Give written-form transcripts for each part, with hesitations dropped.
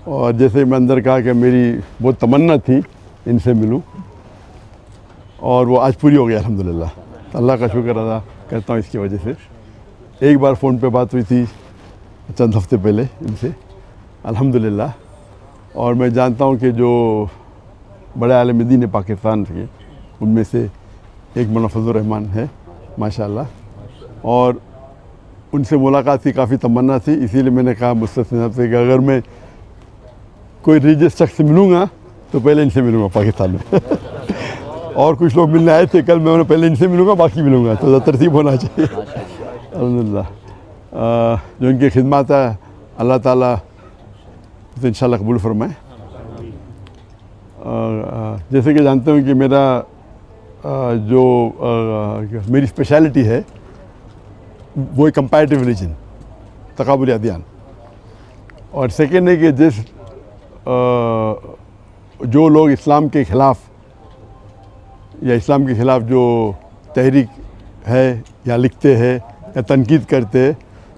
और जैसे मैं अंदर कहा कि मेरी बहुत तमन्ना थी इनसे मिलूं, और वो आज पूरी हो गई अल्हम्दुलिल्लाह। अल्लाह का शुक्र अदा करता हूँ इसकी वजह से। एक बार फ़ोन पे बात हुई थी चंद हफ्ते पहले इनसे अल्हम्दुलिल्लाह, और मैं जानता हूँ कि जो बड़े आलिम दीन है पाकिस्तान के, उनमें से एक मौलाना फजलुर रहमान है माशाअल्लाह, और उनसे मुलाकात की काफ़ी तमन्ना थी। इसीलिए मैंने कहा मुस्तफ़ी साहब से कि अगर मैं कोई रिलीजियस शख्स से मिलूँगा तो पहले इनसे मिलूँगा पाकिस्तान में और कुछ लोग मिलने आए थे कल, मैं उन्हें पहले इनसे मिलूँगा बाकी मिलूँगा, तो तरतीब होना चाहिए। अल्हम्दुलिल्लाह जो इनकी खिदमत है अल्लाह ताला तो इंशाल्लाह कबूल फरमाए। जैसे कि जानते हो कि मेरा जो मेरी स्पेशलिटी है वो है कंपैरेटिव रिलीजन, तकाबुल अदियान। और सेकेंड है कि जो लोग इस्लाम के ख़िलाफ़ या इस्लाम के ख़िलाफ़ जो तहरीक है या लिखते हैं या तनकीद करते हैं,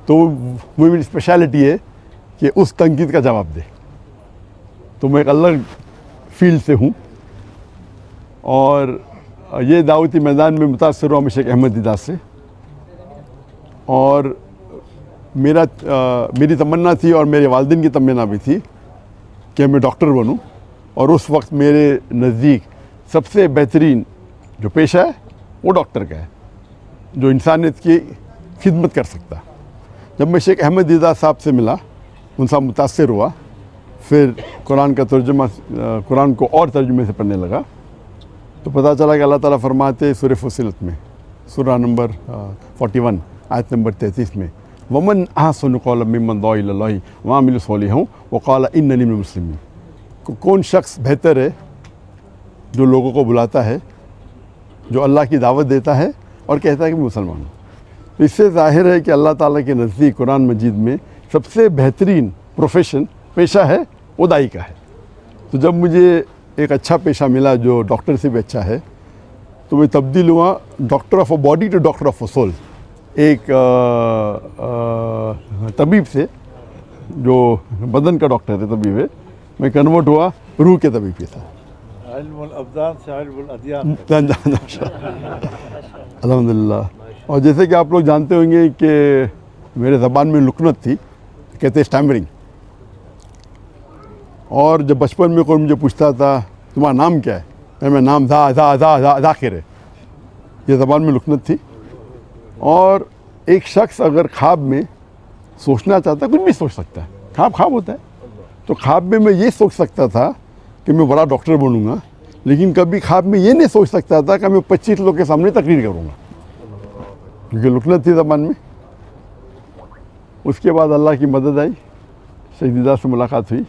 तो वो मेरी स्पेशलिटी है कि उस तनकीद का जवाब दे। तो मैं एक अलग फील्ड से हूँ, और ये दावती मैदान में मुतासर हुआ मैं शेख अहमद दीदार से। और मेरी तमन्ना थी और मेरे वालिदैन की तमन्ना भी थी कि मैं डॉक्टर बनूं, और उस वक्त मेरे नज़दीक सबसे बेहतरीन जो पेशा है वो डॉक्टर का है, जो इंसानियत की खिदमत कर सकता। जब मैं शेख अहमद दीदार साहब से मिला, उनसे मुतासर हुआ, फिर कुरान का तर्जुमा, कुरान को और तर्जुमे से पढ़ने लगा, तो पता चला कि अल्लाह ताला फरमाते सूरह फुस्सिलत में, सूरह नंबर 41 आयत नंबर 33 में, वमन अहसनु क़ौलन मिम्मन दुआ इलल्लाहि व अमिला सालिहान व क़ाला इन्ननी मिनल मुस्लिमीन। कौन शख्स बेहतर है जो लोगों को बुलाता है, जो अल्लाह की दावत देता है और कहता है कि मैं मुसलमान हूँ। तो इससे ज़ाहिर है कि अल्लाह ताला के नज़दीक कुरान मजीद में सबसे बेहतरीन प्रोफेशन पेशा है वो दाई का है। तो जब मुझे एक अच्छा पेशा मिला जो डॉक्टर से भी अच्छा है, तो मैं तब्दील हुआ doctor of a body to doctor of a soul. एक तबीब से जो बदन का डॉक्टर है, तबीब है, मैं कन्वर्ट हुआ रूह के तबीब के साथ। अल्हम्दुलिल्लाह। और जैसे कि आप लोग जानते होंगे कि मेरे ज़बान में लुकनत थी, कहते स्टैमरिंग। और जब बचपन में कोई मुझे पूछता था तुम्हारा नाम क्या है, मैं नाम ज़ाकिर है, ये ज़बान में लुकनत थी। और एक शख्स अगर ख्वाब में सोचना चाहता है, कुछ भी सोच सकता है, ख्वाब होता है, तो ख्वाब में मैं ये सोच सकता था कि मैं बड़ा डॉक्टर बनूंगा, लेकिन कभी ख्वाब में ये नहीं सोच सकता था कि मैं 25 लोग के सामने तकरीर करूंगा, क्योंकि लुकनत थी ज़बान में। उसके बाद अल्लाह की मदद आई, शेख दीदार से मुलाकात हुई,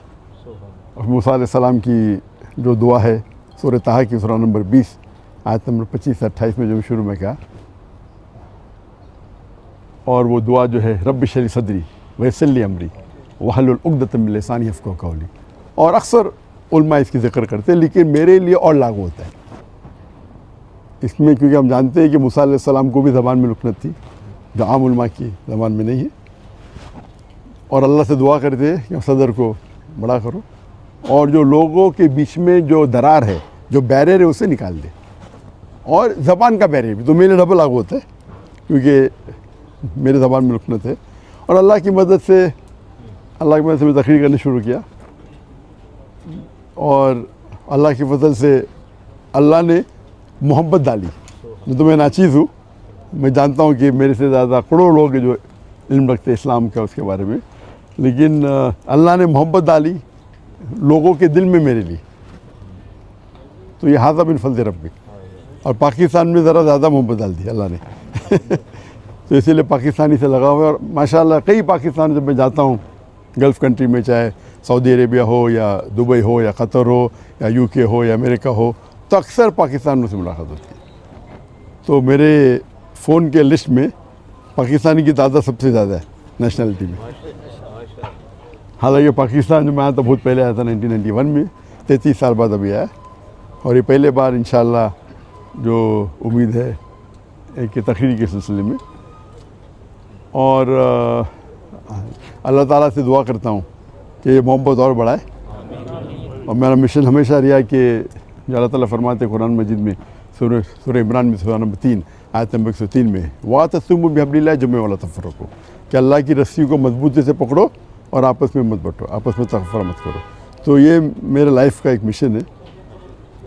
और मूसा अलैहिस्सलाम की जो दुआ है सूरह ताहा की सूरह नंबर 20 आयत नंबर 25 से 28 में जो शुरू में कहा, और वो दुआ जो है रब्बि शरह सदरी वयस्सिर ली अमरी वहलुल उक़दतम मिन लिसानी यफ़क़हू क़ौली। और अक्सर उलमा इसकी ज़िक्र करते हैं, लेकिन मेरे लिए और लागू होता है इसमें, क्योंकि हम जानते हैं कि मूसा अलैहिस्सलाम को भी ज़बान में लुकनत थी जो आम उलमा की ज़बान में नहीं है। और अल्लाह से दुआ करते हैं कि सदर को बड़ा करो, और जो लोगों के बीच में जो दरार है, जो बैरियर है, उसे निकाल दे। और ज़बान का बैरियर भी तो मेरे डबल लागू होता है, क्योंकि मेरे ज़बान में लुकनत है। और अल्लाह की मदद से मैं तकरीर करनी शुरू किया, और अल्लाह की फजल से अल्लाह ने मोहब्बत डाली। तो मैं नाचीज़ हूँ, मैं जानता हूँ कि मेरे से ज़्यादा करोड़ों लोग जो इल्म रखते इस्लाम का उसके बारे में, लेकिन अल्लाह ने मोहब्बत डाली लोगों के दिल में मेरे लिए। तो ये हाज़ा बिन फज़ल रब्बी। और पाकिस्तान में ज़रा ज़्यादा मोहब्बत डाल दी अल्लाह ने तो इसीलिए पाकिस्तानी से लगा हुआ है। और माशाल्लाह कई पाकिस्तान जब मैं जाता हूँ गल्फ़ कंट्री में, चाहे सऊदी अरेबिया हो या दुबई हो या क़तर हो या यूके हो या अमेरिका हो, तो अक्सर पाकिस्तान से मुलाकात होती है। तो मेरे फ़ोन के लिस्ट में पाकिस्तानी की तादाद सबसे ज़्यादा है नेशनलिटी में। हालांकि पाकिस्तान जो मैं आया था बहुत पहले आया था 1991 में, 33 साल बाद अभी आया, और ये पहले बार इंशाल्लाह जो उम्मीद है एक तकरीर के सिलसिले में। और अल्लाह ताला से दुआ करता हूँ कि ये मोहब्बत और बढ़ाए। और मेरा मिशन हमेशा रहा कि जो अल्लाह ताला फरमाते कुरान मजीद में सूरह इमरान में सूरह नंबर 3 आयत नंबर 103 में वातसिमू बिहब्लिल्लाह जमीअन वला तफर्रकू, कि अल्लाह की रस्सी को मजबूती से पकड़ो और आपस में मत बंटो, आपस में तफर्रक मत करो। तो ये मेरे लाइफ का एक मिशन है।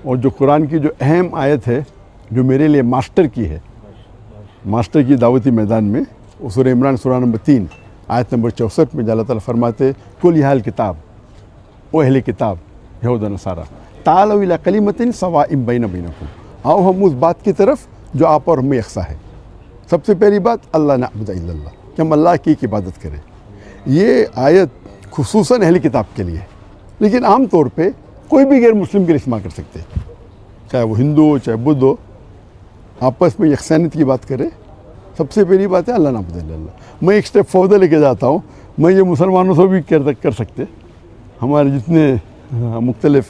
और जो कुरान की जो अहम आयत है जो मेरे लिए मास्टर की है, मास्टर की दावती मैदान में, सूरह इमरान सूरह नंबर 3 आयत नंबर 64 में अल्लाह ताला फरमाते कुल या अहल किताब, ओ अहले किताब यहूद व नसारा तालू इला कलिमतिन सवाइम बैना बैनकुम, आओ हम उस बात की तरफ जो आप और हमें यकसा है। सबसे पहली बात अल्लाह नअबुद इल्लल्लाह, कि हम अल्लाह की इबादत करें। ये आयत खुसूसन अहले किताब के लिए, लेकिन आम तौर पे कोई भी गैर मुस्लिम के लिए इस्तेमाल कर सकते हैं, चाहे वो हिंदू हो चाहे बुद्ध हो, आपस में यकसानियत की बात करें। सबसे पहली बात है अल्लाह नअबुद इल्लल्लाह। मैं एक स्टेप फर्दर लेके जाता हूँ, मैं ये मुसलमानों से भी कर सकते, हमारे जितने मुख्तलिफ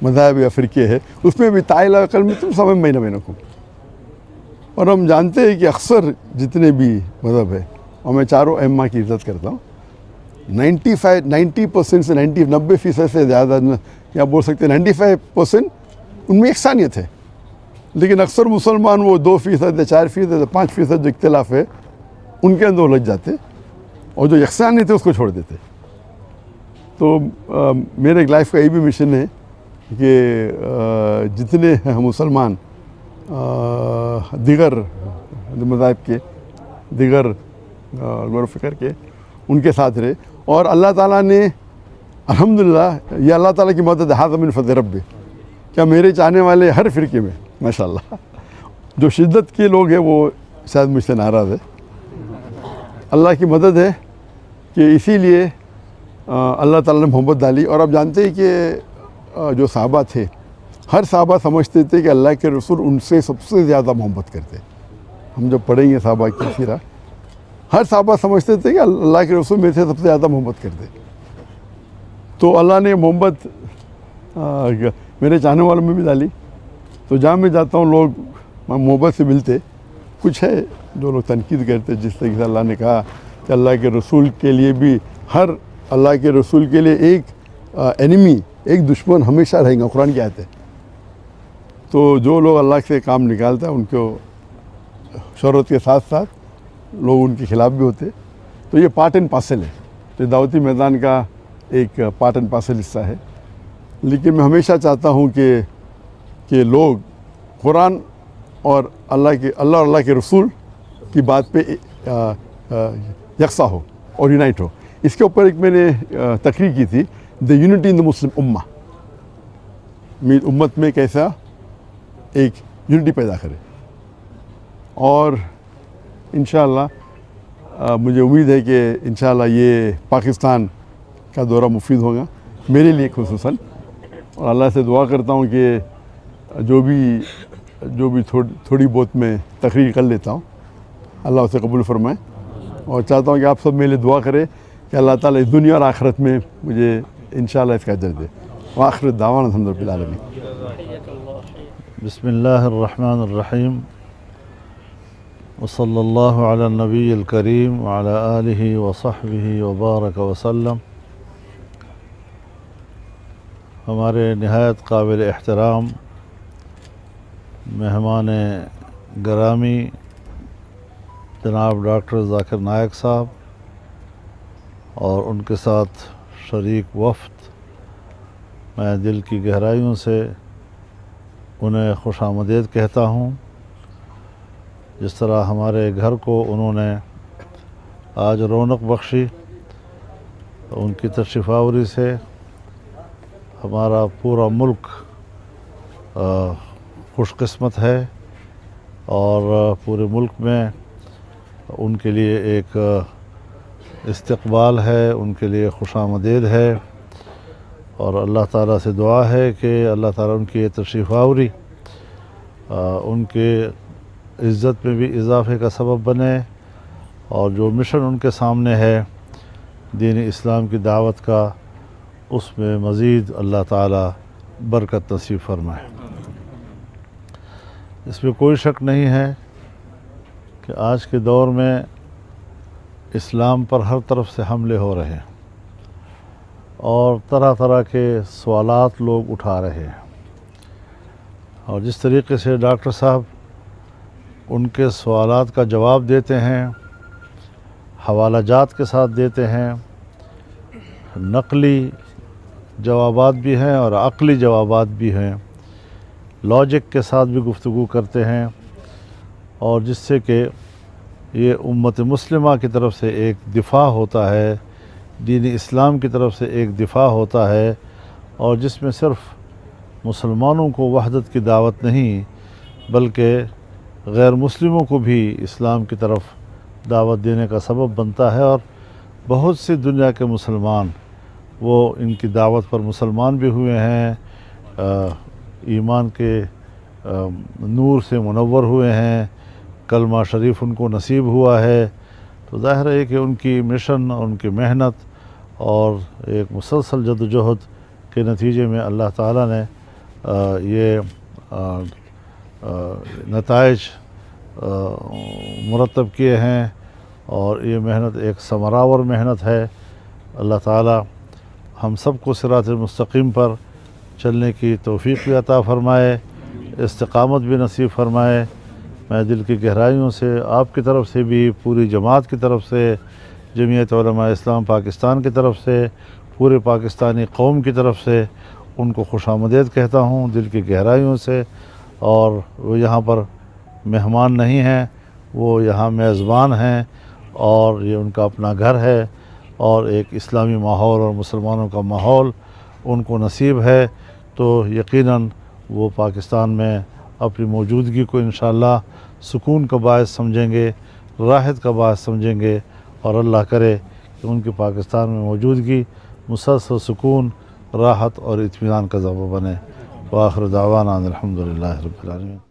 मज़ाहब या फ़िरके हैं उसमें भी ताइला कल में तुम समय महीना महीना को। और हम जानते हैं कि अक्सर जितने भी मज़हब है, और मैं चारों अम्मा की इज़्ज़त करता हूँ, 90% से 90% से ज़्यादा, या बोल सकते हैं 95% उनमें यकसानियत है। लेकिन अक्सर मुसलमान वो 2% या 4% या 5% जो इख्तिलाफ है उनके अंदर उलझ जाते और जो यकसानियत है उसको छोड़ देते। तो मेरे लाइफ का ये भी मिशन है कि जितने मुसलमान दिगर मज़ाहिब के, दिगर गौर फ़िक्र के, उनके साथ रहे। और अल्लाह ताला ने अल्हम्दुलिल्लाह, ये अल्लाह ताला की मदद हाज़ा मिन फ़ज़ल रब्बी, क्या मेरे चाहने वाले हर फ़िरके में माशाअल्लाह जो शिद्दत के लोग हैं वो शायद मुझसे नाराज़ है। अल्लाह की मदद है कि इसीलिए अल्लाह ताला ने मोहब्बत डाली। और आप जानते हैं कि जो सहाबा थे, हर सहाबा समझते थे कि अल्लाह के रसूल उनसे सबसे ज़्यादा मोहब्बत करते। हम जब पढ़ेंगे सहाबा की सीरा, हर सहाबा समझते थे कि अल्लाह के रसूल मेरे से सबसे ज़्यादा मोहब्बत करते। तो अल्लाह ने मोहब्बत मेरे चाहने वालों में भी डाली। तो जहाँ मैं जाता हूँ लोग मोहब्बत से मिलते। कुछ है जो लोग तनकीद करते, जिस तरीके से अल्लाह ने कहा कि अल्लाह के रसूल के लिए भी, हर अल्लाह के रसूल के लिए एक एनिमी, एक दुश्मन हमेशा रहेगा, कुरान की आयत है। तो जो लोग अल्लाह से काम निकालते हैं उनको शोहरत के साथ साथ लोग उनके ख़िलाफ़ भी होते। तो ये पार्ट एंड पार्सल है, तो दावती मैदान का एक पार्ट एंड पार्सल हिस्सा है। लेकिन मैं हमेशा चाहता हूँ कि लोग कुरान और अल्लाह के रसूल की बात पे यकसा हो और यूनाइट हो। इसके ऊपर एक मैंने तकरीर की थी, the unity in the Muslim उम्मा, उम्मत में कैसा एक यूनिटी पैदा करे। और इंशाअल्लाह मुझे उम्मीद है कि इंशाअल्लाह ये पाकिस्तान का दौरा मुफीद होगा मेरे लिए खुसूसन। और अल्लाह से दुआ करता हूँ कि जो भी थोड़ी बहुत मैं तकरीर कर लेता हूँ अल्लाह उसे कबूल फरमाए। और चाहता हूँ कि आप सब मेरे लिए दुआ करें कि अल्लाह ताला इस दुनिया और आखिरत में मुझे इंशाअल्लाह इसका अजर दे। व आखिर दावाना अल्हम्दुलिल्लाह आलमीन। बिस्मिल्लाहिर्रहमानिर्रहीम व सल्लल्लाहु अला नबील करीम व अला आलिहि व सहबिहि व बारक व सल्लम। हमारे नहायत काबिल एहतराम मेहमान गरामी जनाब डॉक्टर ज़ाकिर नायक साहब और उनके साथ शरीक वफ़द, मैं दिल की गहराइयों से उन्हें खुशामदीद कहता हूँ। जिस तरह हमारे घर को उन्होंने आज रौनक बख्शी, उनकी तशरीफ़ावरी से हमारा पूरा मुल्क खुशकिस्मत है और पूरे मुल्क में उनके लिए एक इस्तकबाल है, उनके लिए खुशामदीद है। और अल्लाह ताला से दुआ है कि अल्लाह ताला उनकी तशरीफ़ावरी उनके इज़्ज़त में भी इजाफ़े का सबब बने और जो मिशन उनके सामने है दीन इस्लाम की दावत का, उसमें मज़ीद अल्लाह ताला बरकत नसीब फरमाए। इसमें कोई शक नहीं है कि आज के दौर में इस्लाम पर हर तरफ से हमले हो रहे हैं। और तरह तरह के सवालात लोग उठा रहे हैं। और जिस तरीके से डॉक्टर साहब उनके सवालात का जवाब देते हैं, हवाला जात के साथ देते हैं, नकली जवाबात भी हैं और अक़ली जवाबात भी हैं, लॉजिक के साथ भी गुफ्तगू करते हैं, और जिससे कि ये उम्मत मुस्लिमा की तरफ से एक दिफा होता है, दीन इस्लाम की तरफ से एक दिफा होता है, और जिसमें सिर्फ़ मुसलमानों को वहदत की दावत नहीं बल्कि गैर मुस्लिमों को भी इस्लाम की तरफ दावत देने का सबब बनता है। और बहुत सी दुनिया के मुसलमान वो इनकी दावत पर मुसलमान भी हुए हैं, ईमान के नूर से मुनव्वर हुए हैं, कलमा शरीफ उनको नसीब हुआ है। तो ज़ाहिर है कि उनकी मिशन और उनकी मेहनत और एक मुसलसल जद्दोजहद के नतीजे में अल्लाह ताला ने ये नताइज मुरतब किए हैं, और ये मेहनत एक समरावर मेहनत है। अल्लाह ताला हम सब को सिरात मुस्तकीम पर चलने की तौफ़ीक़ भी अता फ़रमाए, इस्तिक़ामत भी नसीब फ़रमाए। मैं दिल की गहराइयों से आपकी तरफ से भी, पूरी जमात की तरफ से, जमीयत उलमा इस्लाम पाकिस्तान की तरफ से, पूरे पाकिस्तानी कौम की तरफ से उनको खुशामदीद कहता हूँ दिल की गहराइयों से। और वो यहाँ पर मेहमान नहीं हैं, वो यहाँ मेज़बान हैं, और ये उनका अपना घर है, और एक इस्लामी माहौल और मुसलमानों का माहौल उनको नसीब है। तो यकीनन वो पाकिस्तान में अपनी मौजूदगी को इंशाअल्लाह सुकून का बायस समझेंगे, राहत का बायस समझेंगे, और अल्लाह करे कि उनकी पाकिस्तान में मौजूदगी मुसलसल सुकून, राहत और इत्मीनान का ज़रिया बने। व आखिर दावाना अनिल हम्दुलिल्लाहि रब्बिल आलमीन।